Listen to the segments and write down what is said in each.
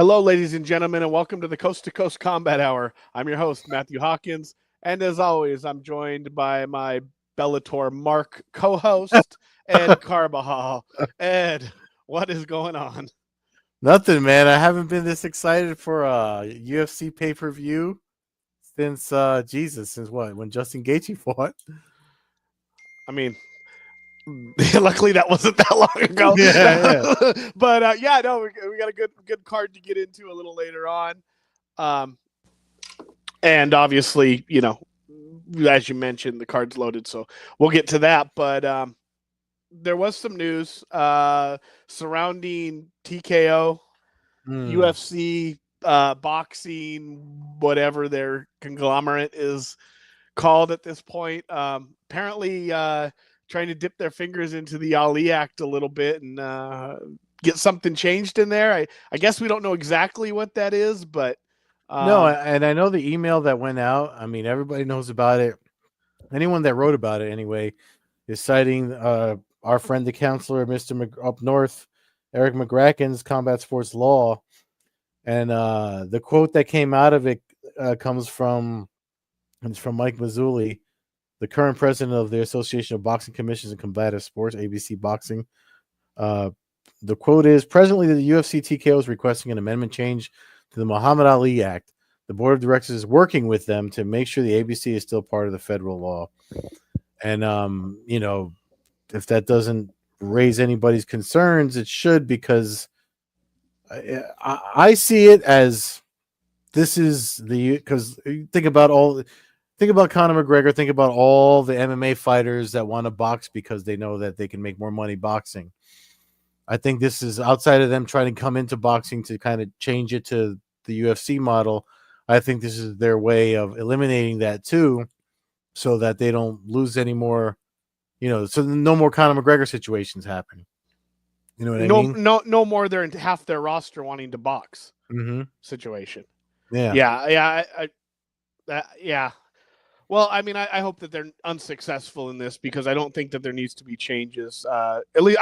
Hello, ladies and gentlemen, and welcome to the Coast-to-Coast Combat Hour. I'm your host, Matthew Hawkins, and as always, I'm joined by my Bellator Mark co-host, Ed Carbajal. Ed, what is going on? Nothing, man. I haven't been this excited for a UFC pay-per-view since since what? When Justin Gaethje fought. I mean, luckily that wasn't that long ago. Yeah. But no, we got a good card to get into a little later on. And obviously, as you mentioned, the card's loaded, so we'll get to that. But there was some news surrounding TKO, UFC, boxing, whatever their conglomerate is called at this point. Apparently trying to dip their fingers into the Ali Act a little bit and get something changed in there. I guess we don't know exactly what that is, but no, and I know the email that went out. I mean, everybody knows about it. Anyone that wrote about it, anyway, is citing our friend, the counselor, Mr. Up North, Eric McGracken's Combat Sports Law. And the quote that came out of it comes from Mike Mazzulli, the current president of the Association of Boxing Commissions and Combative Sports, ABC Boxing. The quote is, presently the UFC TKO is requesting an amendment change to the Muhammad Ali Act. The board of directors is working with them to make sure the ABC is still part of the federal law. And, if that doesn't raise anybody's concerns, it should, because I see it as this is because think about Conor McGregor, think about all the MMA fighters that want to box because they know that they can make more money boxing. I think this is outside of them trying to come into boxing to kind of change it to the UFC model. I think this is their way of eliminating that too, so that they don't lose any more, so no more Conor McGregor situations happen. You know what I mean? No more than half their roster wanting to box situation. Yeah. Yeah. Well, I mean, I hope that they're unsuccessful in this, because I don't think that there needs to be changes. At least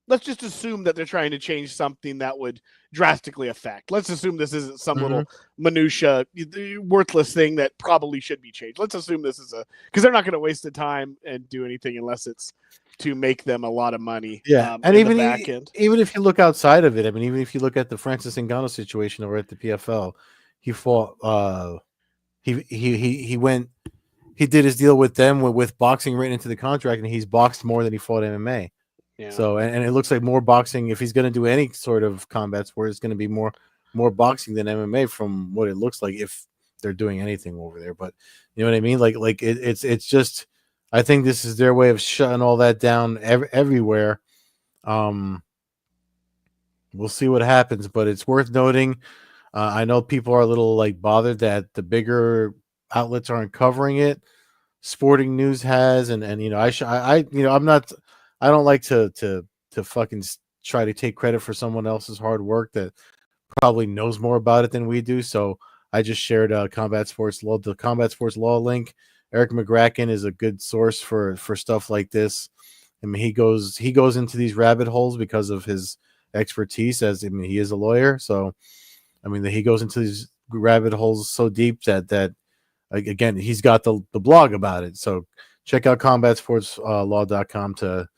let's just assume that they're trying to change something that would drastically affect. Let's assume this isn't some little minutia, worthless thing that probably should be changed. Let's assume this is because they're not going to waste the time and do anything unless it's to make them a lot of money. Yeah, and even if you look outside of it, I mean, even if you look at the Francis Ngannou situation over at the PFL, he fought. He went. He did his deal with them with boxing written into the contract, and he's boxed more than he fought MMA. Yeah. So, and it looks like more boxing. If he's going to do any sort of combat sport, it's going to be more boxing than MMA, from what it looks like, if they're doing anything over there. But you know what I mean? Like it's just, I think this is their way of shutting all that down everywhere. We'll see what happens, but it's worth noting. I know people are a little bothered that the bigger outlets aren't covering it. Sporting News has, and I don't like to fucking try to take credit for someone else's hard work that probably knows more about it than we do. So I just shared Combat Sports Law, the Combat Sports Law link. Eric McGracken is a good source for stuff like this. I mean, he goes into these rabbit holes because of his expertise, he is a lawyer. So, I mean, he goes into these rabbit holes so deep that again, he's got the blog about it. So check out combatsportslaw.com to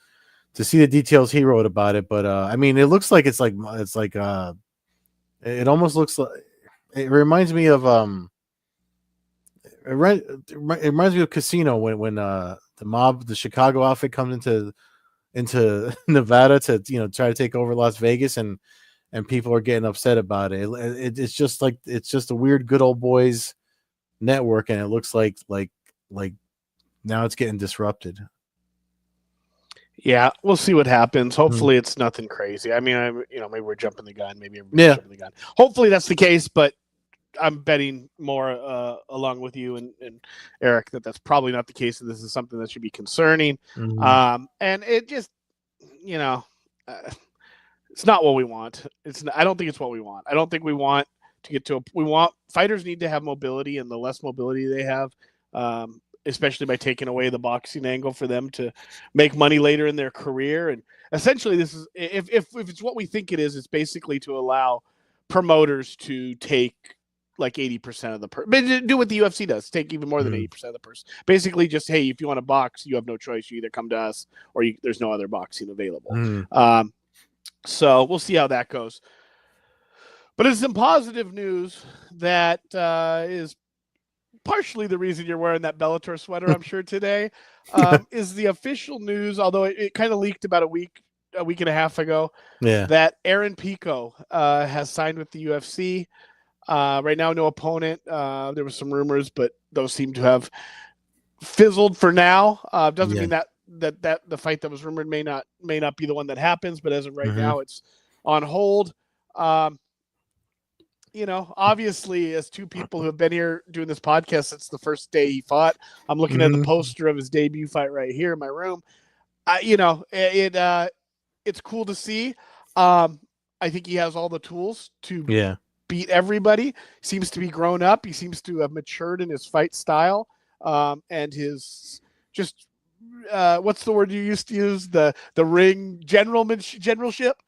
see the details he wrote about it. But I mean, it looks like it almost looks like, it reminds me of it reminds me of Casino when the mob, the Chicago outfit, comes into Nevada to try to take over Las Vegas, and people are getting upset about it. It's just a weird good old boys network, and it looks like now it's getting disrupted. Yeah, we'll see what happens. Hopefully it's nothing crazy. I mean, maybe we're jumping the gun. Maybe everybody's jumping the gun. Hopefully that's the case, but I'm betting more along with you and Eric that that's probably not the case. This is something that should be concerning. And it just, it's not what we want. I don't think it's what we want. I don't think we want to get to fighters need to have mobility, and the less mobility they have, especially by taking away the boxing angle for them to make money later in their career. And essentially this is, if it's what we think it is, it's basically to allow promoters to take like 80% of the but do what the UFC does, take even more than 80% of the purse. Basically, just hey, if you want to box, you have no choice. You either come to us or there's no other boxing available. So we'll see how that goes. But it's some positive news that is partially the reason you're wearing that Bellator sweater, I'm sure today, is the official news. Although it kind of leaked about a week and a half ago, that Aaron Pico has signed with the UFC. Right now, no opponent. There was some rumors, but those seem to have fizzled for now. Doesn't mean that the fight that was rumored may not be the one that happens, but as of right now, it's on hold. Obviously, as two people who have been here doing this podcast since the first day he fought, I'm looking at the poster of his debut fight right here in my room. It's cool to see. I think he has all the tools to beat everybody. Seems to be grown up. He seems to have matured in his fight style, and his just what's the word you used to use? The ring generalship.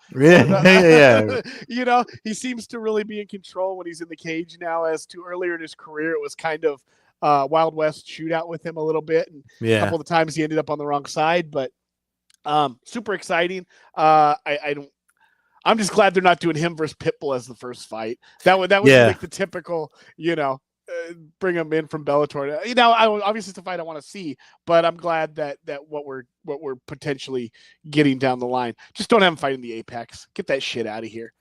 He seems to really be in control when he's in the cage now. As to earlier in his career, it was kind of Wild West shootout with him a little bit, and a couple of the times he ended up on the wrong side. But super exciting. I'm just glad they're not doing him versus Pitbull as the first fight. That would be like the typical, bring him in from Bellator. Obviously it's a fight I want to see, but I'm glad that what we're potentially getting down the line. Just don't have him fight in the Apex. Get that shit out of here.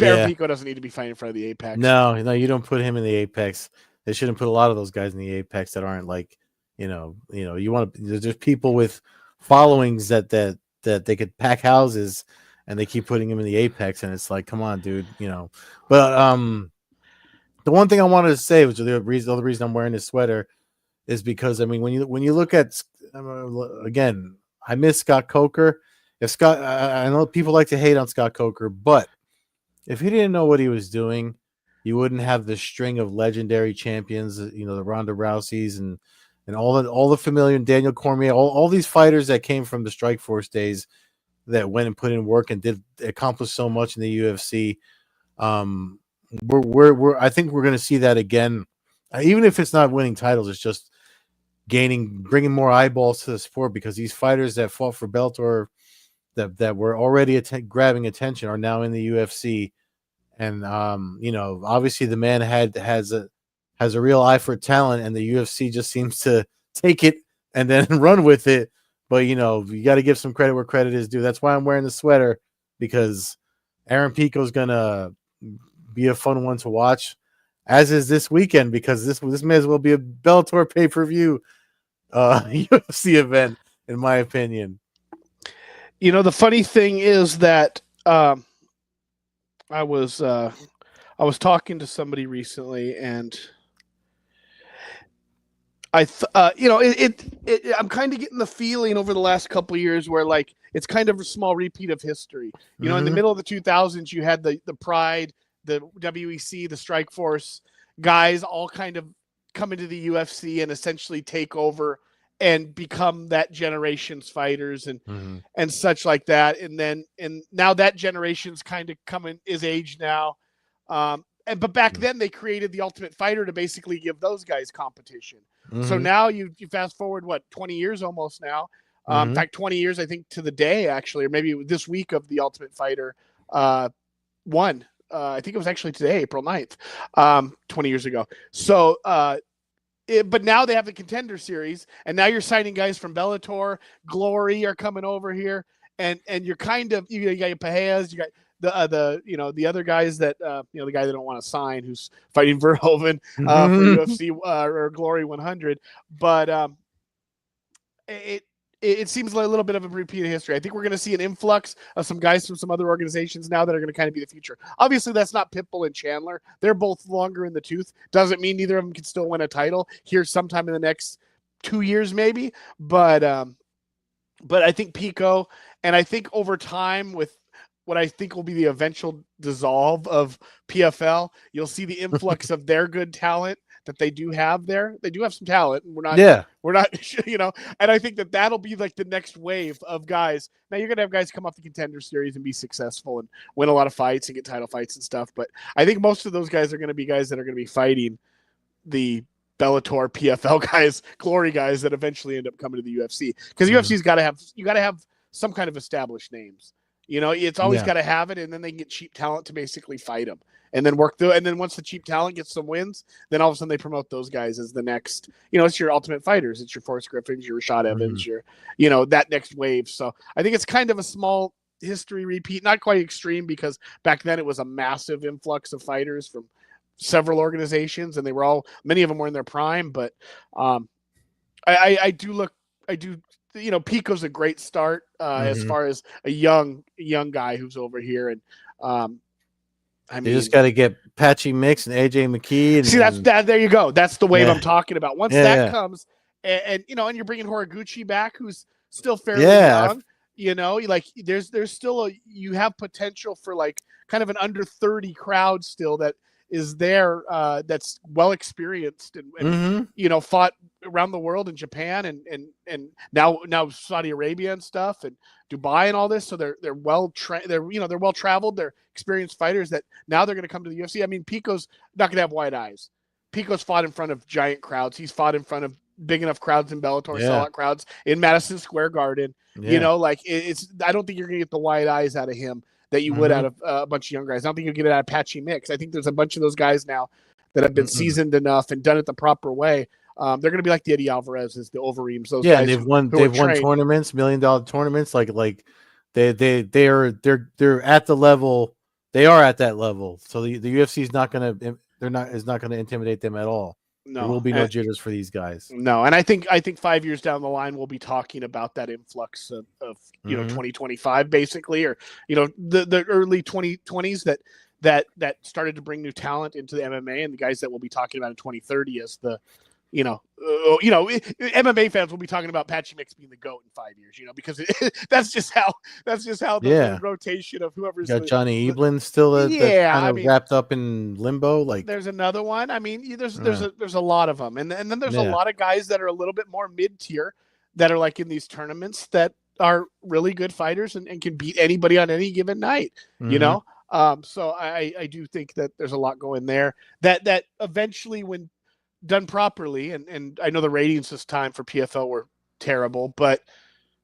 Aaron Pico doesn't need to be fighting in front of the Apex. No, you don't put him in the Apex. They shouldn't put a lot of those guys in the Apex that aren't like, you want to. There's people with followings that they could pack houses. And they keep putting him in the Apex, and it's like, come on, dude, But the one thing I wanted to say, which is the other reason I'm wearing this sweater, is because when you look at again, I miss Scott Coker. If Scott, I know people like to hate on Scott Coker, but if he didn't know what he was doing, you wouldn't have this string of legendary champions, the Ronda Rouseys and all the familiar Daniel Cormier, all these fighters that came from the Strikeforce days. That went and put in work and did accomplish so much in the UFC. I think we're going to see that again, even if it's not winning titles. It's just bringing more eyeballs to the sport, because these fighters that fought for Bellator that were already grabbing attention are now in the UFC, and obviously the man has a real eye for talent, and the UFC just seems to take it and then run with it. But, you got to give some credit where credit is due. That's why I'm wearing the sweater, because Aaron Pico is going to be a fun one to watch, as is this weekend, because this may as well be a Bellator pay-per-view UFC event, in my opinion. The funny thing is that I was talking to somebody recently, and I'm kind of getting the feeling over the last couple of years where like it's kind of a small repeat of history. In the middle of the 2000s, you had the Pride, the WEC, the Strikeforce guys all kind of come into the UFC and essentially take over and become that generation's fighters and such like that. And now that generation's kind of is age now. But back then they created the Ultimate Fighter to basically give those guys competition. So now you fast forward 20 years almost now. In fact, 20 years I think to the day actually, or maybe this week of the Ultimate Fighter won. I think it was actually today, April 9th, 20 years ago. So but now they have the Contender Series, and now you're signing guys from Bellator, Glory are coming over here, and you're kind of you got your Pajeas, you got the other guys that the guy they don't want to sign who's fighting Verhoeven for UFC or Glory 100, but it seems like a little bit of a repeat of history. I think we're going to see an influx of some guys from some other organizations now that are going to kind of be the future. Obviously, that's not Pitbull and Chandler. They're both longer in the tooth. Doesn't mean neither of them can still win a title here sometime in the next 2 years, maybe. But I think Pico, and I think over time with what I think will be the eventual dissolve of PFL, you'll see the influx of their good talent that they do have there. They do have some talent, and we're not, and I think that that'll be like the next wave of guys. Now you're gonna have guys come off the Contender Series and be successful and win a lot of fights and get title fights and stuff. But I think most of those guys are going to be guys that are going to be fighting the Bellator, PFL guys, glory guys that eventually end up coming to the UFC, because UFC's got to have some kind of established names. It's always got to have it, and then they can get cheap talent to basically fight them, and then work through. And then once the cheap talent gets some wins, then all of a sudden they promote those guys as the next. It's your Ultimate Fighters, it's your Forrest Griffins, your Rashad Evans, your that next wave. So I think it's kind of a small history repeat, not quite extreme, because back then it was a massive influx of fighters from several organizations, and many of them were in their prime. But I do Pico's a great start as far as a young guy who's over here, and you just got to get Patchy Mix and AJ McKee. And there you go. That's the wave I'm talking about. Once that comes, and you're bringing Horiguchi back, who's still fairly young. There's still you have potential for like kind of an under 30 crowd still that is there, that's well experienced and fought around the world in Japan and now Saudi Arabia and stuff and Dubai and all this. So they're well trained. They're well traveled. They're experienced fighters that now they're going to come to the UFC. I mean, Pico's not going to have wide eyes. Pico's fought in front of giant crowds. He's fought in front of big enough crowds in Bellator, sellout crowds in Madison Square Garden. It's. I don't think you're going to get the wide eyes out of him that you would out of a bunch of young guys. I don't think you'll get it out of Patchy Mix. I think there's a bunch of those guys now that have been seasoned enough and done it the proper way. They're going to be like the Eddie Alvarez's, the Overeems. Those guys they've won tournaments, $1 million tournaments. Like they're at the level. They are at that level. So the UFC is not going to intimidate them at all. No, there will be no jitters for these guys. No, and I think 5 years down the line we'll be talking about that influx of 2025 basically, or the early 2020s that started to bring new talent into the MMA, and the guys that we'll be talking about in 2030 as the MMA fans will be talking about Patchy Mix being the GOAT in 5 years, because that's just how the rotation of whoever's got Johnny Eblin still wrapped up in limbo. Like there's another one. I mean, there's a lot of them, and then there's a lot of guys that are a little bit more mid tier that are like in these tournaments that are really good fighters and can beat anybody on any given night. So I do think that there's a lot going there that eventually, when done properly, and I know the ratings this time for PFL were terrible, but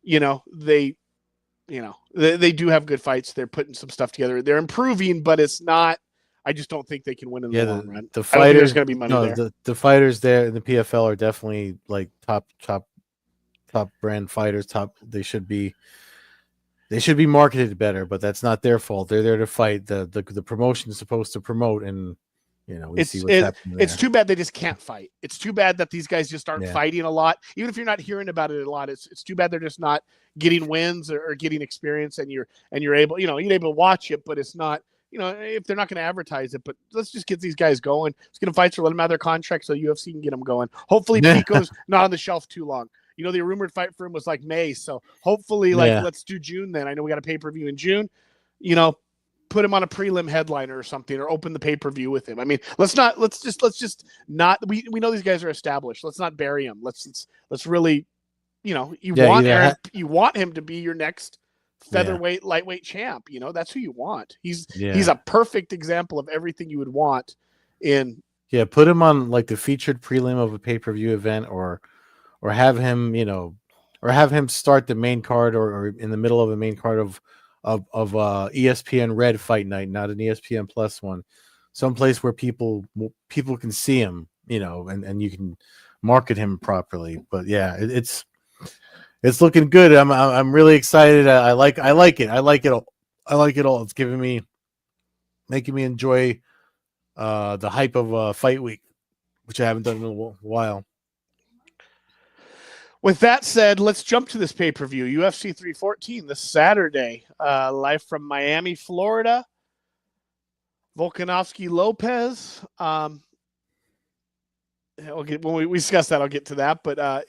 they do have good fights. They're putting some stuff together. They're improving, but it's not. I just don't think they can win in the long run. The fighters, there's going to be money there. The fighters there in the PFL are definitely like top brand fighters. They should be marketed better, but that's not their fault. They're there to fight. The promotion is supposed to promote, and we see what's happening there. It's too bad they just can't fight. It's too bad that these guys just aren't fighting a lot. Even if you're not hearing about it a lot, it's too bad they're just not getting wins or getting experience, and you're able, you're able to watch it, but it's not, if they're not going to advertise it. But let's just get these guys going. Let's get them fights or let them have their contracts so the UFC can get them going. Hopefully Pico's not on the shelf too long. The rumored fight for him was like May, so hopefully let's do June then. I know we got a pay-per-view in June. Put him on a prelim headliner or something, or open the pay-per-view with him. I mean, let's just not, we know these guys are established. Let's not bury him. Let's really, you want him to be your next featherweight, lightweight champ. That's who you want. He's a perfect example of everything you would want in. Yeah. Put him on like the featured prelim of a pay-per-view event, or have him, or have him start the main card or in the middle of a main card of ESPN Red Fight Night, not an ESPN Plus one, someplace where people can see him, and you can market him properly. But it's looking good. I'm really excited. I like it. I like it all. It's making me enjoy the hype of Fight Week, which I haven't done in a while. With that said, let's jump to this pay-per-view, UFC 314, this Saturday, live from Miami, Florida. Volkanovski Lopez. When we discuss that, I'll get to that. But, I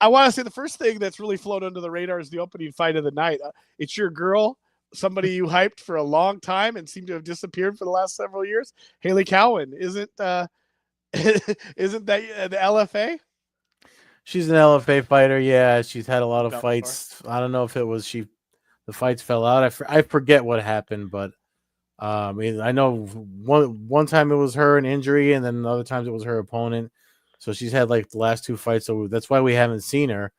want to say the first thing that's really flown under the radar is the opening fight of the night. It's your girl, somebody you hyped for a long time and seemed to have disappeared for the last several years. Haley Cowan isn't Isn't that the LFA? She's an LFA fighter. Yeah, she's had a lot of Bellator. fights. I don't know if it was the fights fell out. I forget what happened, but I know one time it was her an injury, and then other times it was her opponent. So she's had like the last 2 fights, so that's why we haven't seen her.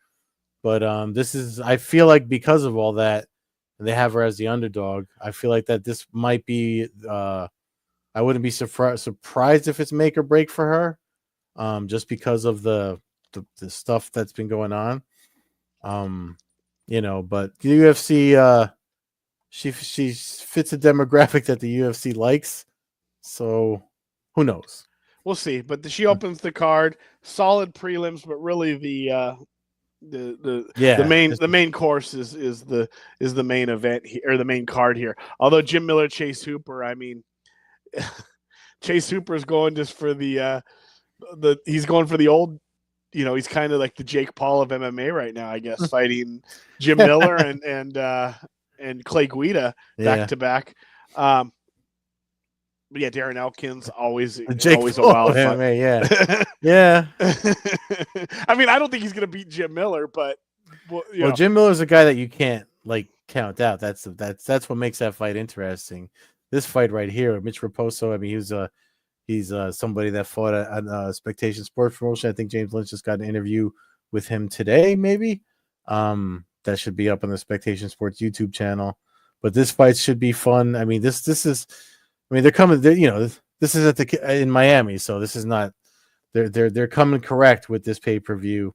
But this is, I feel like because of all that, and they have her as the underdog. I feel like that this might be. I wouldn't be surprised if it's make or break for her, just because of the stuff that's been going on. Um, but the UFC, she fits a demographic that the UFC likes. So who knows? We'll see. But she opens the card, solid prelims, but really Yeah, the main course is the main event or the main card here. Although Jim Miller, Chase Hooper, I mean, Chase Hooper is going just for he's going for the old. He's kind of like the Jake Paul of MMA right now, I guess, fighting Jim Miller and Clay Guida back to back. But yeah, Darren Elkins always a wild fight. Yeah, yeah. I mean, I don't think he's going to beat Jim Miller, but Jim Miller's a guy that you can't like count out. That's what makes that fight interesting. This fight right here, Mitch Raposo. I mean, he's somebody that fought at Spectation Sports Promotion. I think James Lynch just got an interview with him today, maybe. That should be up on the Spectation Sports YouTube channel. But this fight should be fun. I mean, this is. I mean, they're coming. This is in Miami, so this is not. They're coming correct with this pay-per-view.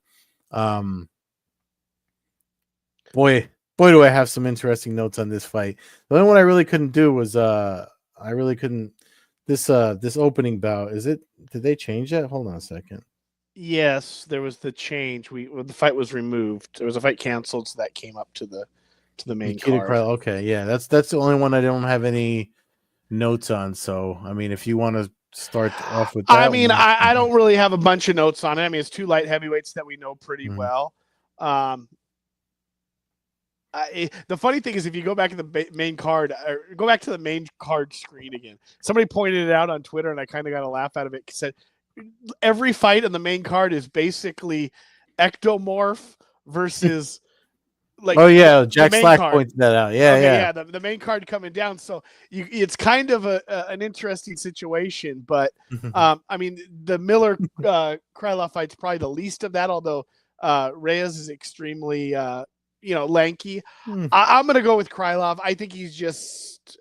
Boy, do I have some interesting notes on this fight. The only one I really couldn't do was this opening bout. Did they change that? Hold on a second. Yes, there was the change. The fight was removed. There was a fight canceled, so that came up to the main card. Okay, yeah, that's the only one I don't have any notes on. So I mean, if you want to start off with that, I mean, I don't really have a bunch of notes on it. I mean, it's 2 light heavyweights that we know pretty well. The funny thing is, if you go back to the main card, or go back to the main card screen again, somebody pointed it out on Twitter, and I kind of got a laugh out of it. Said every fight on the main card is basically ectomorph versus like. Oh yeah, Jack Slack pointed that out. Yeah. The main card coming down, so it's kind of an interesting situation. But I mean, the Miller Krylov fight's probably the least of that. Although Reyes is extremely lanky. I'm going to go with Krylov. I think he's just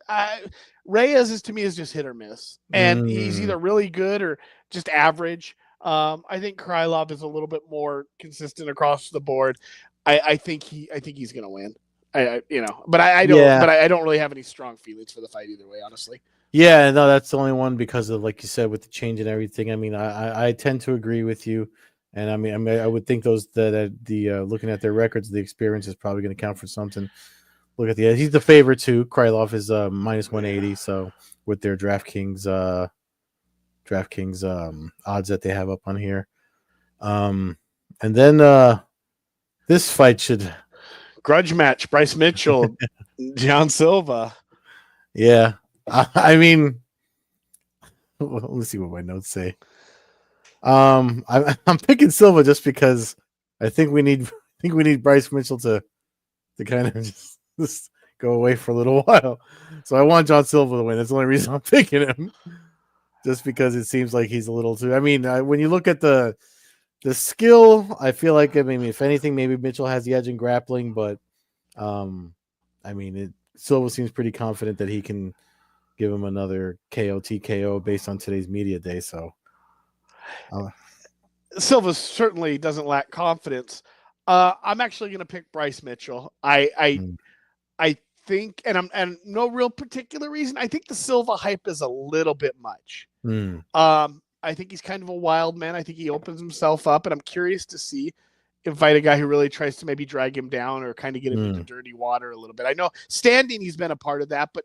Reyes to me is just hit or miss, and he's either really good or just average. I think Krylov is a little bit more consistent across the board. I think he's going to win. But I don't really have any strong feelings for the fight either way, honestly. Yeah, no, that's the only one because of, like you said, with the change and everything. I mean, I tend to agree with you. And I mean, I would think those that looking at their records, the experience is probably going to count for something. Look at he's the favorite too. Krylov is minus 180. So with their DraftKings odds that they have up on here, and then this fight should grudge match: Bryce Mitchell, John Silva. Yeah, I mean, let's see what my notes say. I'm picking Silva just because I think we need Bryce Mitchell to kind of just go away for a little while. So I want John Silva to win. That's the only reason I'm picking him. Just because it seems like he's a little too. I mean, when you look at the skill, I feel like if anything, maybe Mitchell has the edge in grappling, but Silva seems pretty confident that he can give him another KO TKO based on today's media day. So. Silva certainly doesn't lack confidence. I'm actually going to pick Bryce Mitchell. I think, and no real particular reason. I think the Silva hype is a little bit much. I think he's kind of a wild man. I think he opens himself up, and I'm curious to see if fight a guy who really tries to maybe drag him down or kind of get him into dirty water a little bit. I know standing, he's been a part of that, but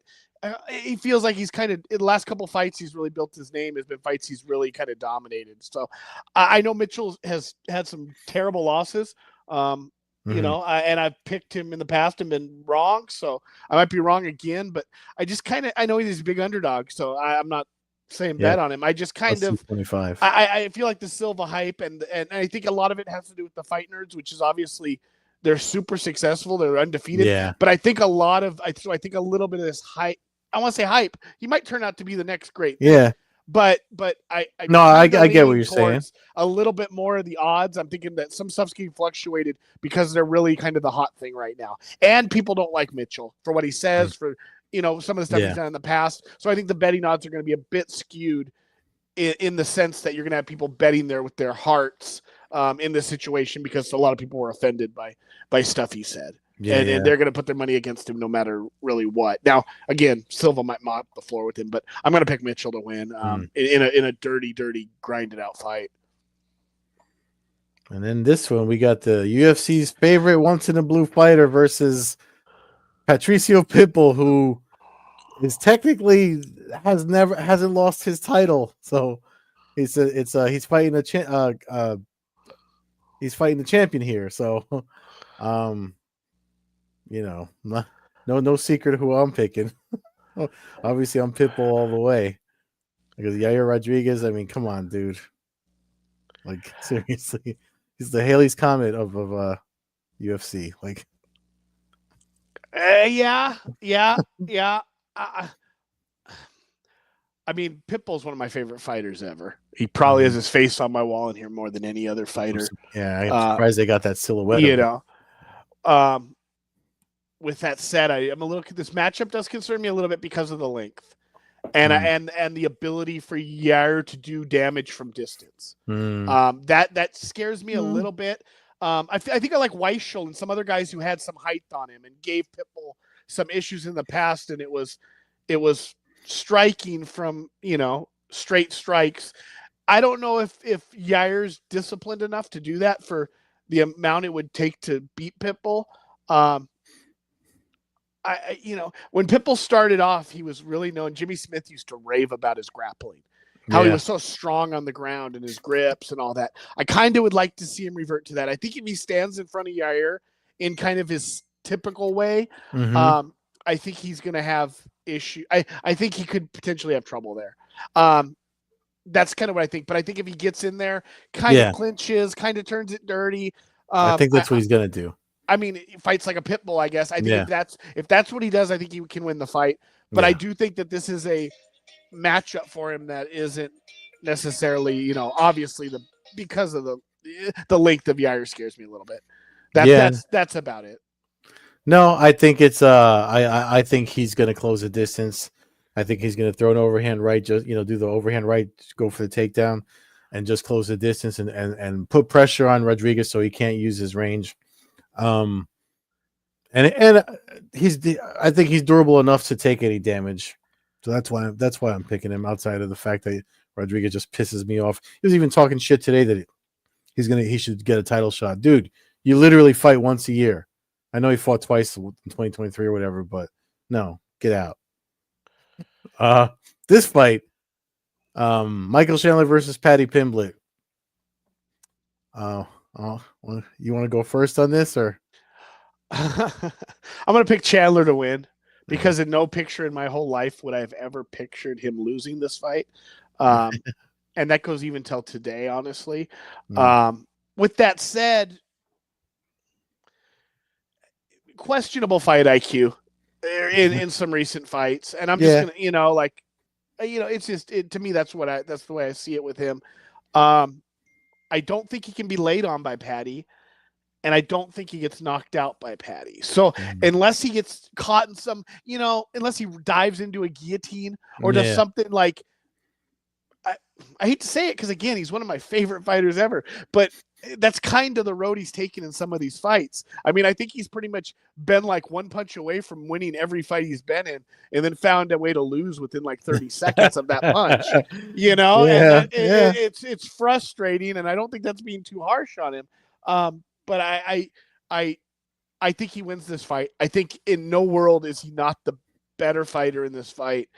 he feels like he's kind of in the last couple of fights he's really built his name. Has been fights he's really kind of dominated. So I know Mitchell has had some terrible losses, and I've picked him in the past and been wrong. So I might be wrong again, but I know he's a big underdog. So I'm not same bet on him. I just kind of 25. I feel like the Silva hype, and I think a lot of it has to do with the Fight Nerds, which is obviously they're super successful, they're undefeated. Yeah. But I think a lot of I think a little bit of this hype. I want to say hype. He might turn out to be the next great thing. Yeah. But I get what you're saying. A little bit more of the odds. I'm thinking that some stuff's getting fluctuated because they're really kind of the hot thing right now, and people don't like Mitchell for what he says, for some of the stuff he's done in the past. So I think the betting odds are going to be a bit skewed in the sense that you're going to have people betting there with their hearts in this situation because a lot of people were offended by stuff he said. And they're going to put their money against him no matter really what. Now, again, Silva might mop the floor with him, but I'm going to pick Mitchell to win in a dirty, grinded out fight. And then this one, we got the UFC's favorite once in a blue fighter versus Patricio Pitbull, who is technically hasn't lost his title. So he's fighting he's fighting the champion here. So no secret who I'm picking. Obviously, I'm Pitbull all the way. Because Yair Rodriguez, I mean, come on, dude. Like, seriously. He's the Halley's Comet of UFC. Like, yeah. I mean, Pitbull's one of my favorite fighters ever. He probably has his face on my wall in here more than any other fighter. Yeah, I'm surprised they got that silhouette. With that said, I'm a little. This matchup does concern me a little bit because of the length, and and the ability for Yair to do damage from distance. That scares me a little bit. I think I like Weichel and some other guys who had some height on him and gave Pitbull some issues in the past, and it was striking from straight strikes. I don't know if Yair's disciplined enough to do that for the amount it would take to beat Pitbull. When Pitbull started off, he was really known. Jimmy Smith used to rave about his grappling, how he was so strong on the ground and his grips and all that. I kind of would like to see him revert to that. I think if he stands in front of Yair in kind of his typical way, I think he's going to have issue. I think he could potentially have trouble there. That's kind of what I think. But I think if he gets in there, kind of clinches, kind of turns it dirty. I think that's what he's going to do. I mean, he fights like a pit bull, I guess. I think if that's what he does, I think he can win the fight. But I do think that this is a matchup for him that isn't necessarily, obviously because of the length of Yair scares me a little bit. That's about it. No, I think it's I think he's going to close the distance. I think he's going to throw an overhand right, just do the overhand right, go for the takedown, and just close the distance and put pressure on Rodriguez so he can't use his range. And I think he's durable enough to take any damage. So that's why I'm picking him, outside of the fact that Rodriguez just pisses me off. He was even talking shit today that he should get a title shot. Dude, you literally fight once a year. I know he fought twice in 2023 or whatever, but no, get out. This fight, Michael Chandler versus Paddy Pimblett. You want to go first on this, or? I'm going to pick Chandler to win because in no picture in my whole life would I have ever pictured him losing this fight. And that goes even till today, honestly. With that said, questionable fight IQ in some recent fights. And I'm just going to, it's just, to me, that's the way I see it with him. I don't think he can be laid on by Paddy, and I don't think he gets knocked out by Paddy. So unless he gets caught in some, unless he dives into a guillotine or does something like, I hate to say it because, again, he's one of my favorite fighters ever, but that's kind of the road he's taken in some of these fights. I mean, I think he's pretty much been like one punch away from winning every fight he's been in, and then found a way to lose within like 30 seconds of that punch, and it's frustrating. And I don't think that's being too harsh on him. But I think he wins this fight. I think in no world is he not the better fighter in this fight.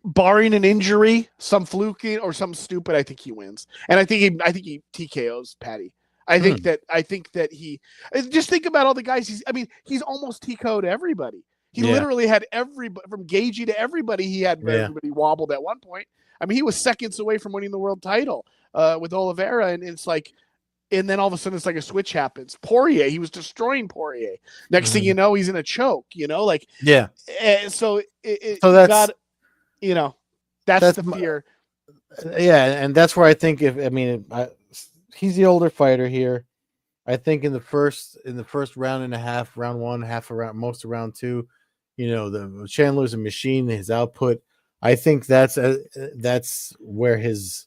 Barring an injury, some fluking or some stupid, I think he wins. And I think he TKOs Paddy. I think that he just think about all the guys he's almost TKO'd everybody. He literally had everybody, from Gagey to everybody. He had everybody wobbled at one point. I mean, he was seconds away from winning the world title with Oliveira, and it's like, and then all of a sudden it's like a switch happens. Poirier, he was destroying Poirier. Next thing you know, he's in a choke. So so that's got, that's the fear. And that's where I think he's the older fighter here. I think in the first round and a half, round one, half around, most of round two, the Chandler's a machine. His output, I think that's where his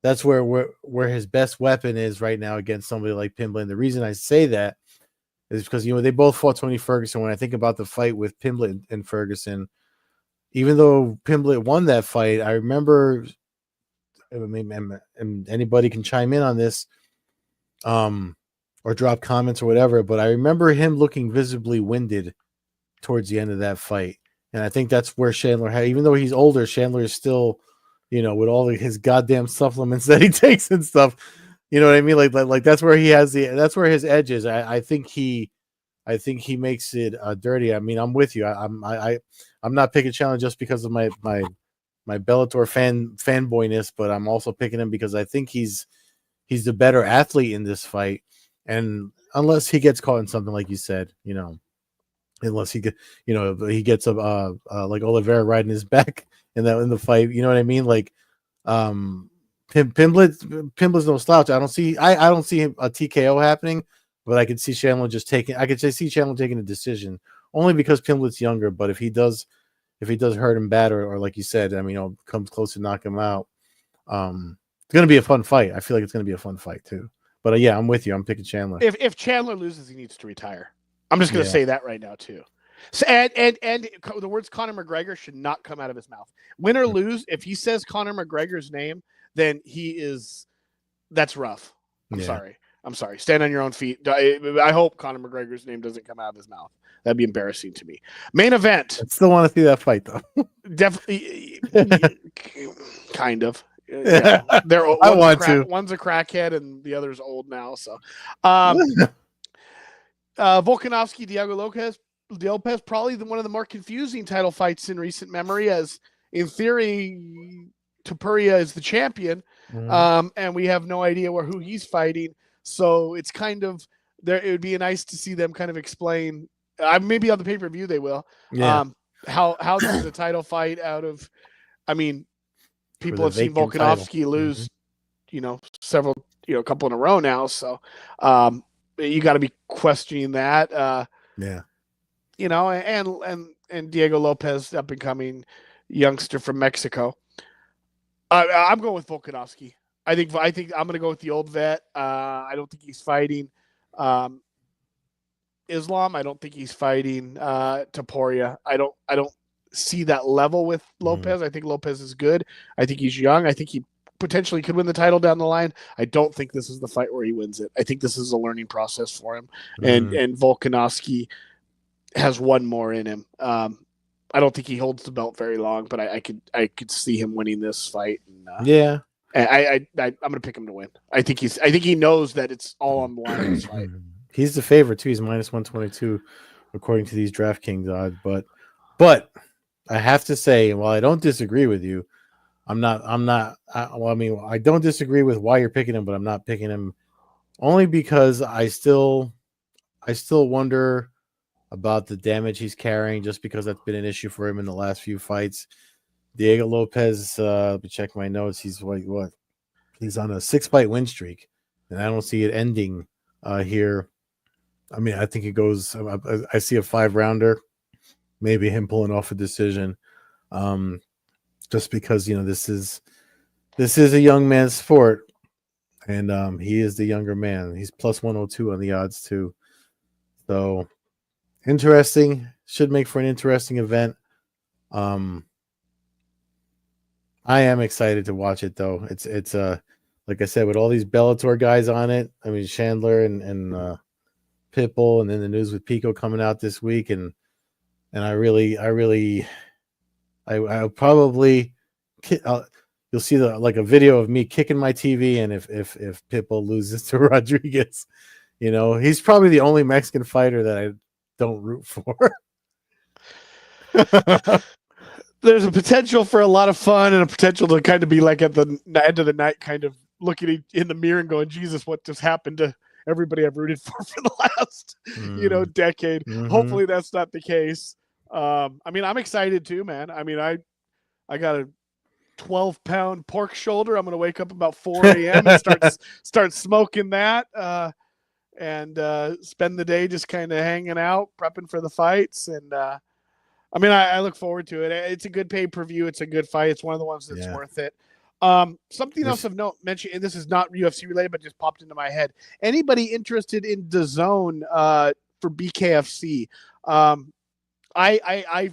best weapon is right now against somebody like Pimblett. And the reason I say that is because they both fought Tony Ferguson. When I think about the fight with Pimblett and Ferguson, even though Pimblett won that fight, I remember. And anybody can chime in on this, or drop comments or whatever. But I remember him looking visibly winded towards the end of that fight, and I think that's where Chandler had. Even though he's older, Chandler is still, with all his goddamn supplements that he takes and stuff. You know what I mean? Like that's where he has that's where his edge is. I think he makes it dirty. I mean, I'm with you. I'm not picking Chandler just because of my Bellator fanboyness, but I'm also picking him because I think he's the better athlete in this fight. And unless he gets caught in something like you said, unless he gets like Oliveira riding his back in the fight, you know what I mean? Like Pimblett's no slouch. I don't see a TKO happening, but I could see Chandler see Chandler taking a decision only because Pimblett's younger. But if he does hurt him bad, or like you said, comes close to knock him out, it's going to be a fun fight. I feel like it's going to be a fun fight too. But yeah, I'm with you. I'm picking Chandler. If Chandler loses, he needs to retire. I'm just going to say that right now too. So, and the words Conor McGregor should not come out of his mouth. Win or lose, if he says Conor McGregor's name, then that's rough. I'm sorry. Stand on your own feet. I hope Conor McGregor's name doesn't come out of his mouth. That'd be embarrassing to me. Main event. I still want to see that fight, though. Definitely, kind of. Yeah. They're old. One's a crackhead, and the other's old now. So, Volkanovski, Diego Lopez, probably one of the more confusing title fights in recent memory. As in theory, Topuria is the champion, and we have no idea who he's fighting. So it's kind of there. It would be nice to see them kind of explain. Maybe on the pay-per-view they will. Yeah. How this is a title fight out of. I mean, people have seen Volkanovski lose, several, a couple in a row now. So, you got to be questioning that. And Diego Lopez, up and coming youngster from Mexico. I'm going with Volkanovski. I think I'm going to go with the old vet. I don't think he's fighting Islam. I don't think he's fighting Topuria. I don't see that level with Lopez. I think Lopez is good. I think he's young. I think he potentially could win the title down the line. I don't think this is the fight where he wins it. I think this is a learning process for him. And Volkanovski has one more in him. I don't think he holds the belt very long, but I could see him winning this fight. And, I'm going to pick him to win. I think he knows that it's all on the line in this fight. He's the favorite too. He's minus 122 according to these DraftKings odds. But I have to say, while I don't disagree with you, I don't disagree with why you're picking him, but I'm not picking him only because I still wonder about the damage he's carrying, just because that's been an issue for him in the last few fights. Diego Lopez, let me check my notes. He's what? He's on a 6-fight win streak, and I don't see it ending here. I mean, I think it goes. I see a 5-rounder, maybe him pulling off a decision, just because this is a young man's sport, and he is the younger man. He's plus 102 on the odds too. So interesting. Should make for an interesting event. I am excited to watch it though. It's like I said, with all these Bellator guys on it. I mean, Chandler and Pitbull, and then the news with Pico coming out this week, and I'll probably you'll see a video of me kicking my TV, and if Pitbull loses to Rodriguez, he's probably the only Mexican fighter that I don't root for. There's a potential for a lot of fun and a potential to kind of be like at the end of the night, kind of looking in the mirror and going, Jesus, what just happened to everybody I've rooted for the last, decade. Hopefully that's not the case. I mean, I'm excited too, man. I mean, I got a 12-pound pork shoulder. I'm going to wake up about 4 a.m. and start smoking that and spend the day just kind of hanging out, prepping for the fights. And I mean, I look forward to it. It's a good pay-per-view. It's a good fight. It's one of the ones that's worth it. Something else of note mentioned, and this is not UFC related, but just popped into my head. Anybody interested in DAZN for BKFC? I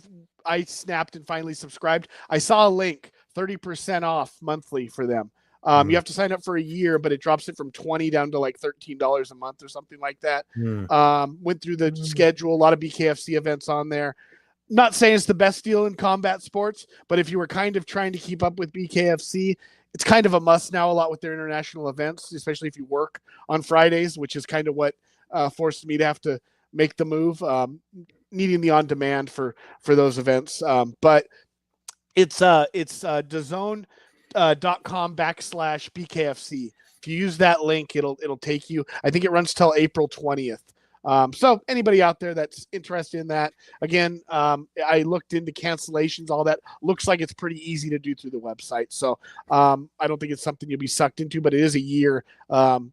snapped and finally subscribed. I saw a link, 30% off monthly for them. You have to sign up for a year, but it drops it from $20 down to like $13 a month or something like that. Went through the schedule, a lot of BKFC events on there. Not saying it's the best deal in combat sports, but if you were kind of trying to keep up with BKFC, it's kind of a must now, a lot with their international events, especially if you work on Fridays, which is kind of what forced me to have to make the move, needing the on-demand for those events. But it's DAZN.com/BKFC. If you use that link, it'll take you. I think it runs till April 20th. So anybody out there that's interested in that, again, I looked into cancellations, all that. Looks like it's pretty easy to do through the website. So I don't think it's something you'll be sucked into, but it is a year. It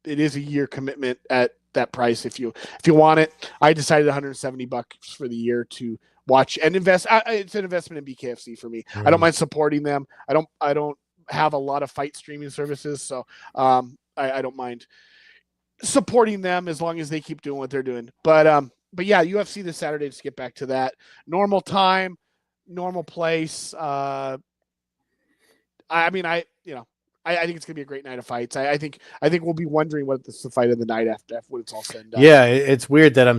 is a year commitment at that price. If you want it, I decided $170 for the year to watch and invest. It's an investment in BKFC for me. I don't mind supporting them. I don't have a lot of fight streaming services, so I don't mind supporting them as long as they keep doing what they're doing. But yeah, UFC this Saturday, just get back to that. Normal time, normal place. I think it's gonna be a great night of fights. I think we'll be wondering what the fight of the night after when it's all said and done. Yeah, it's weird that I'm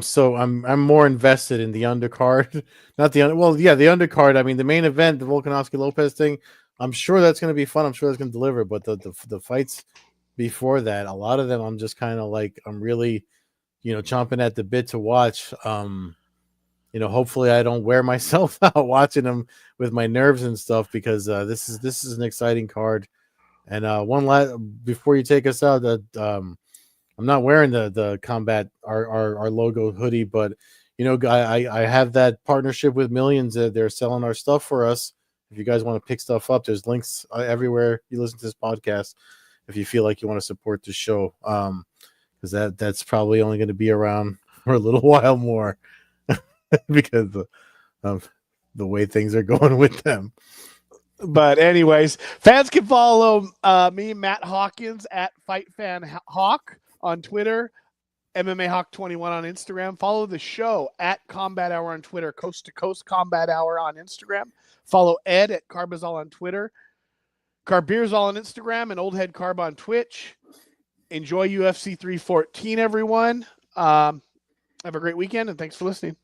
more invested in the undercard, not the undercard. I mean, the main event, the Volkanovski Lopez thing. I'm sure that's going to be fun. I'm sure that's going to deliver. But the fights before that, a lot of them, I'm just kind of like, I'm really, chomping at the bit to watch. Hopefully I don't wear myself out watching them with my nerves and stuff, because this is an exciting card. And one last before you take us out, that I'm not wearing the combat our logo hoodie, but I have that partnership with Millions. They're selling our stuff for us. If you guys want to pick stuff up, there's links everywhere you listen to this podcast. If you feel like you want to support the show, because that's probably only going to be around for a little while more, because of the way things are going with them. But anyways, fans can follow me, Matt Hawkins, at FightFanHawk on Twitter, MMA Hawk 21 on Instagram. Follow the show at Combat Hour on Twitter, Coast-to-Coast Combat Hour on Instagram. Follow Ed at Carbazol on Twitter, Carbeerzol on Instagram, and Old Head Carb on Twitch. Enjoy UFC 314, everyone. Have a great weekend, and thanks for listening.